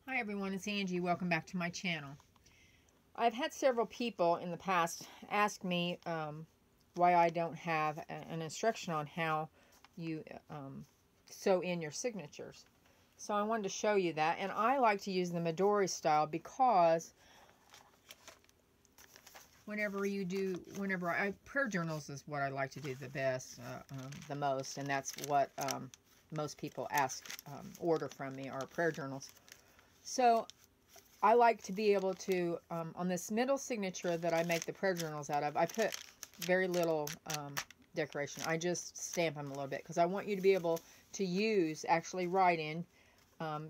Hi everyone, it's Angie. Welcome back to my channel. I've had several people in the past ask me why I don't have an instruction on how you sew in your signatures. So I wanted to show you that, and I like to use the Midori style because whenever prayer journals is what I like to do the most, and that's what most people order from me are prayer journals. So I like to be able to, on this middle signature that I make the prayer journals out of, I put very little decoration. I just stamp them a little bit because I want you to be able to actually write in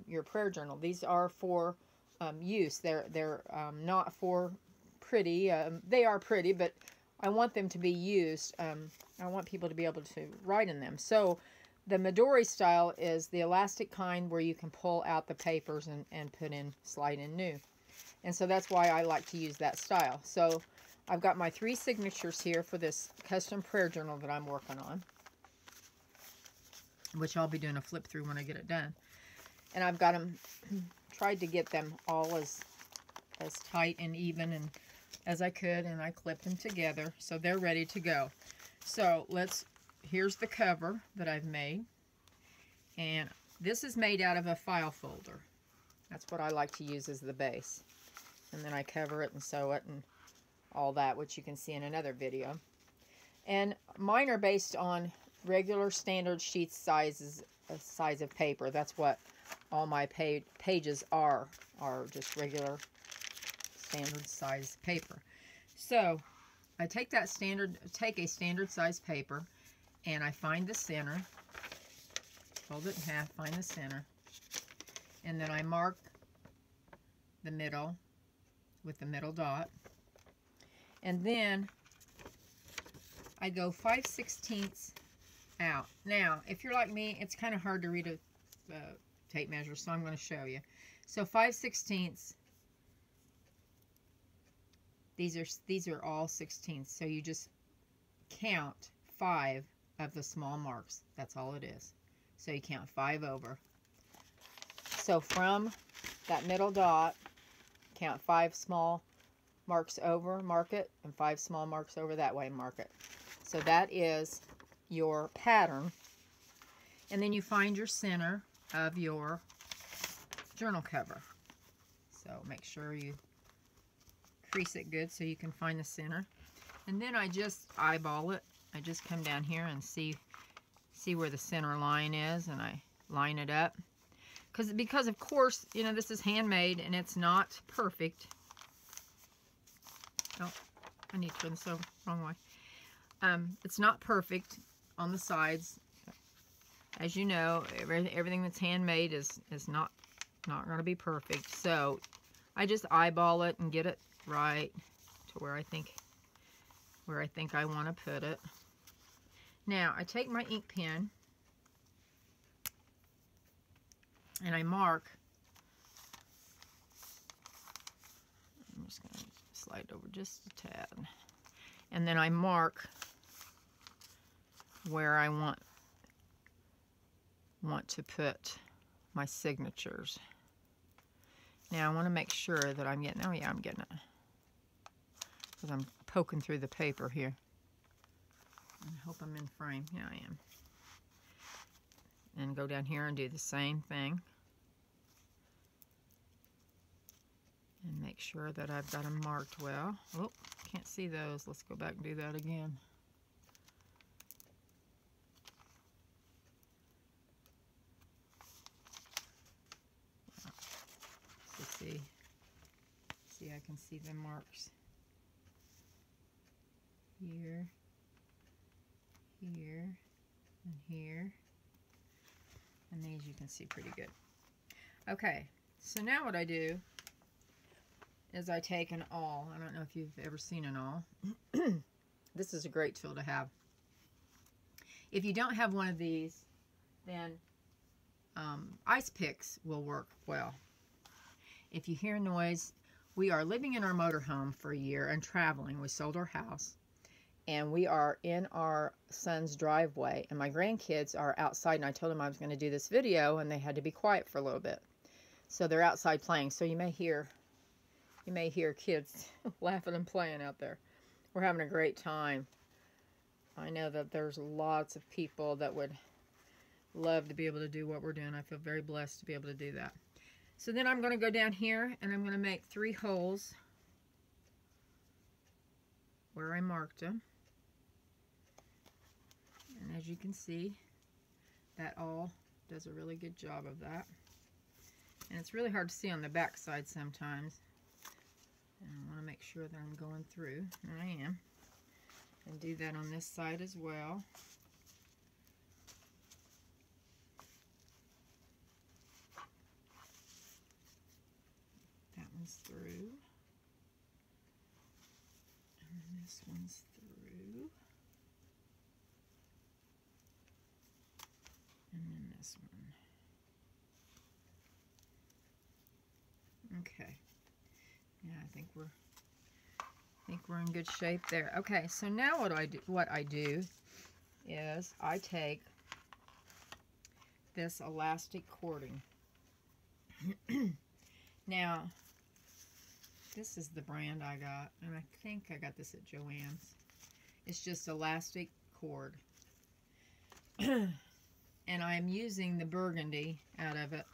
your prayer journal. These are for use. They're not for pretty. They are pretty, but I want them to be used. I want people to be able to write in them. So the Midori style is the elastic kind where you can pull out the papers and slide in new. And so that's why I like to use that style. So I've got my 3 signatures here for this custom prayer journal that I'm working on, which I'll be doing a flip through when I get it done. And I've got them, tried to get them all as tight and even and as I could, and I clipped them together so they're ready to go. So here's the cover that I've made, and this is made out of a file folder. That's what I like to use as the base, and then I cover it and sew it and all that, which you can see in another video. And mine are based on regular standard sheet size of paper. That's what all my pages are just regular standard size paper. So I take a standard size paper, and I find the center, fold it in half, find the center, and then I mark the middle with the middle dot, and then I go 5/16 out. Now, if you're like me, it's kind of hard to read a tape measure, so I'm going to show you. So 5/16, these are all 16ths, so you just count 5 of the small marks. That's all it is. So you count 5 over. So from that middle dot, count 5 small marks over, mark it, and 5 small marks over that way, mark it. So that is your pattern. And then you find your center of your journal cover. So make sure you crease it good so you can find the center. And then I just eyeball it. I just come down here and see where the center line is, and I line it up. Because of course, you know, this is handmade and it's not perfect. Oh, I need to turn this over wrong way. It's not perfect on the sides. As you know, everything that's handmade is not going to be perfect. So I just eyeball it and get it right to where I think I want to put it. Now I take my ink pen and I mark. I'm just going to slide it over just a tad, and then I mark where I want to put my signatures. Now I want to make sure that I'm getting, oh yeah, I'm getting it, because I'm poking through the paper here. I hope I'm in frame. Yeah, I am. And go down here and do the same thing. And make sure that I've got them marked well. Oh, can't see those. Let's go back and do that again. So see, I can see the marks here, here, and here. And these you can see pretty good. Okay, so now what I do is I take an awl. I don't know if you've ever seen an awl. This is a great tool to have. If you don't have one of these, then ice picks will work well. If you hear noise, we are living in our motorhome for a year and traveling. We sold our house, and we are in our son's driveway, and my grandkids are outside, and I told them I was going to do this video, and they had to be quiet for a little bit. So they're outside playing. So you may hear kids laughing and playing out there. We're having a great time. I know that there's lots of people that would love to be able to do what we're doing. I feel very blessed to be able to do that. So then I'm going to go down here and I'm going to make 3 holes where I marked them. And as you can see, that all does a really good job of that. And it's really hard to see on the back side sometimes. And I want to make sure that I'm going through, and I am. And do that on this side as well. That one's through. And then this one's through. And then this one. Okay. Yeah, I think we're in good shape there. Okay, so now what I do is I take this elastic cording. Now, this is the brand I got, and I think I got this at Joann's. It's just elastic cord. And I'm using the burgundy out of it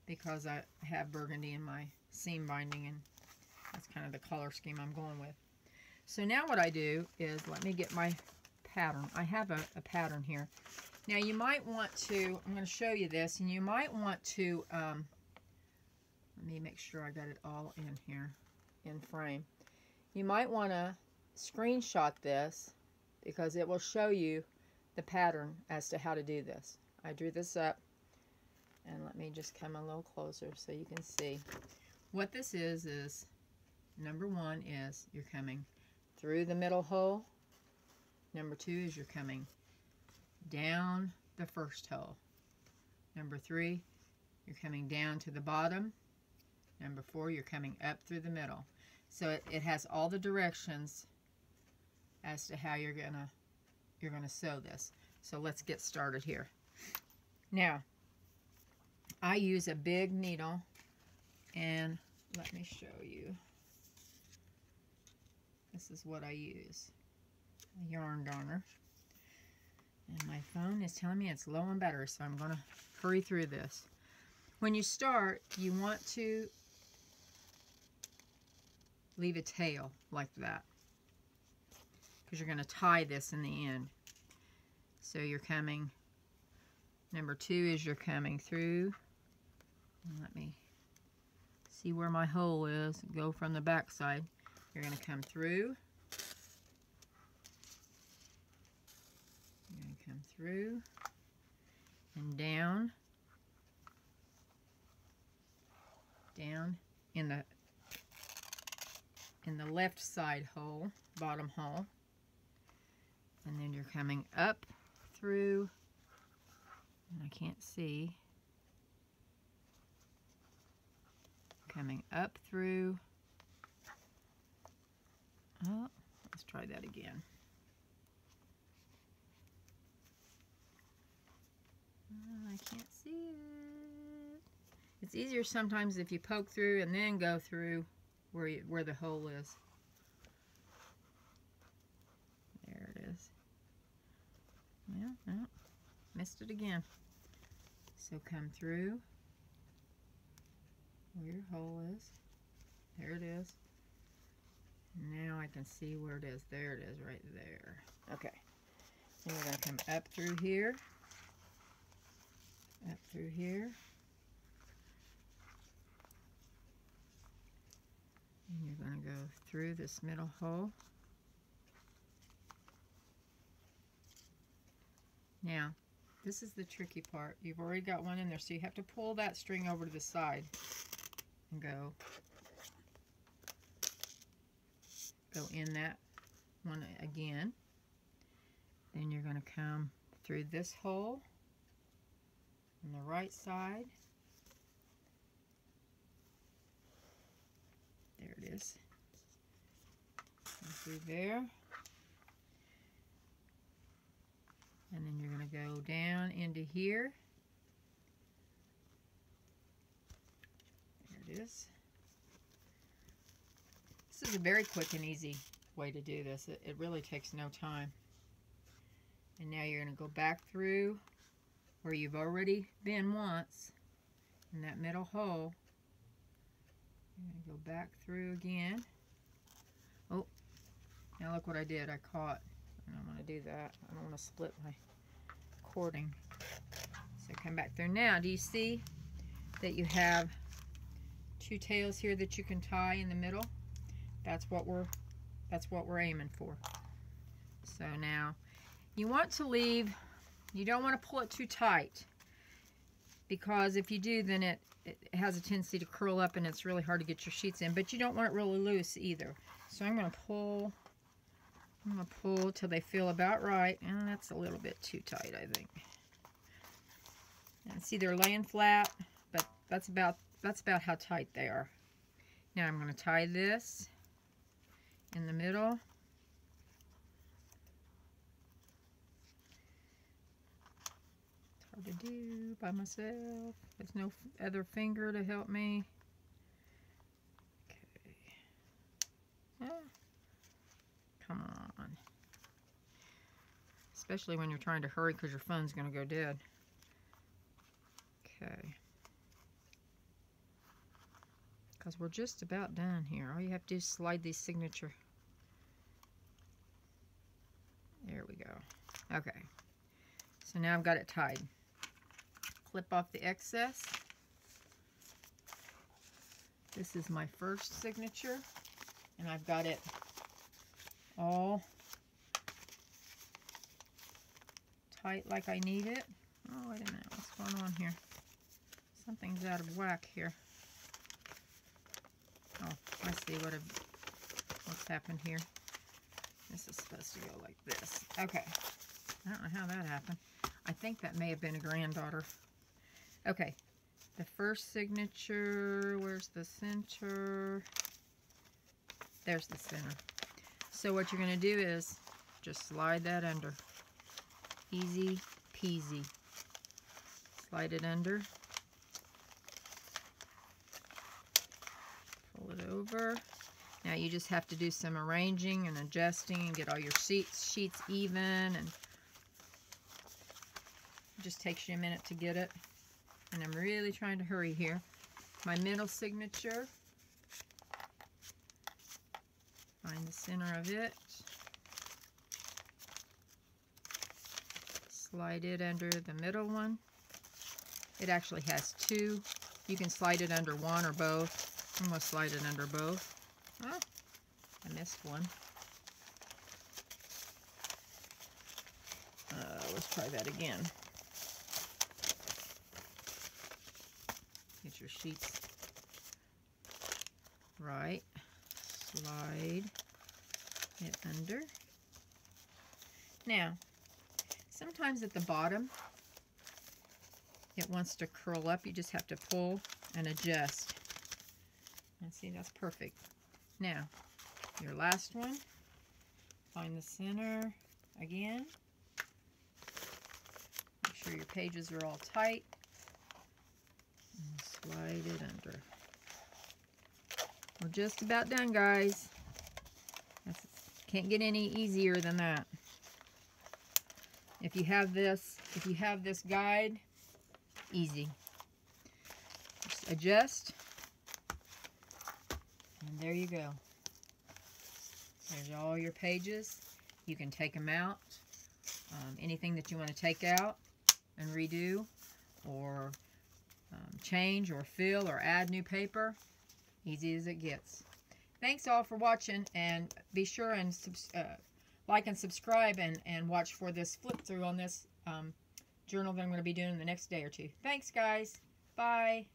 because I have burgundy in my seam binding, and that's kind of the color scheme I'm going with. So now what I do is, let me get my pattern. I have a pattern here. Now you might want to, I'm going to show you this, and you might want to, let me make sure I got it all in here, in frame. You might want to screenshot this because it will show you the pattern as to how to do this. I drew this up, and let me just come a little closer so you can see. What this is number 1 is you're coming through the middle hole. Number 2 is you're coming down the first hole. Number 3, you're coming down to the bottom. Number 4, you're coming up through the middle. So it has all the directions as to how you're gonna sew this. So let's get started here. Now, I use a big needle, and let me show you. This is what I use, a yarn darner. And my phone is telling me it's low on battery, so I'm going to hurry through this. When you start, you want to leave a tail like that, because you're going to tie this in the end. So you're coming, number 2 is you're coming through. Let me see where my hole is. Go from the back side. You're going to come through. You're going to come through and down. Down in the left side hole, bottom hole. And then you're coming up through, and I can't see. Coming up through. Oh, let's try that again. I can't see it. It's easier sometimes if you poke through and then go through where the hole is. There it is. Well, no, missed it again. So come through where your hole is. There it is. Now I can see where it is. There it is, right there. Okay. Then we're going to come up through here. Up through here. And you're going to go through this middle hole. Now, this is the tricky part. You've already got one in there, so you have to pull that string over to the side and go in that one again. Then you're going to come through this hole on the right side. There it is. Come through there. And then you're going to go down into here. is. This is a very quick and easy way to do this. It really takes no time. And now you're going to go back through where you've already been once in that middle hole. You're going to go back through again. Oh, now look what I did. I caught. I don't want to do that. I don't want to split my cording. So come back through. Now, do you see that you have two tails here that you can tie in the middle? That's what we're aiming for. So now you want to leave, you don't want to pull it too tight, because if you do, then it has a tendency to curl up and it's really hard to get your sheets in, but you don't want it really loose either. So I'm going to pull till they feel about right, and that's a little bit too tight, I think. And see, they're laying flat, but that's about how tight they are. Now I'm going to tie this in the middle. It's hard to do by myself. There's no other finger to help me. Okay. Oh, come on. Especially when you're trying to hurry because your phone's going to go dead. Okay. Because we're just about done here. All you have to do is slide these signature. There we go. Okay. So now I've got it tied. Clip off the excess. This is my first signature, and I've got it all tight like I need it. Oh, wait a minute. What's going on here? Something's out of whack here. Oh, I see what's happened here. This is supposed to go like this. Okay. I don't know how that happened. I think that may have been a granddaughter. Okay. The first signature, where's the center? There's the center. So what you're going to do is just slide that under. Easy peasy. Slide it under. Pull it over. Now you just have to do some arranging and adjusting and get all your sheets even, and it just takes you a minute to get it. And I'm really trying to hurry here. My middle signature. Find the center of it. Slide it under the middle one. It actually has two. You can slide it under one or both. I'm going to slide it under both. Oh, I missed one. Let's try that again. Get your sheets right. Slide it under. Now, sometimes at the bottom, it wants to curl up. You just have to pull and adjust. And see, that's perfect. Now, your last one, find the center again. Make sure your pages are all tight. And slide it under. We're just about done, guys. Can't get any easier than that. If you have this guide, easy. Just adjust. And there you go. There's all your pages. You can take them out. Anything that you want to take out and redo, or change or fill or add new paper, easy as it gets. Thanks all for watching, and be sure and like and subscribe and watch for this flip through on this journal that I'm going to be doing in the next day or two. Thanks, guys. Bye.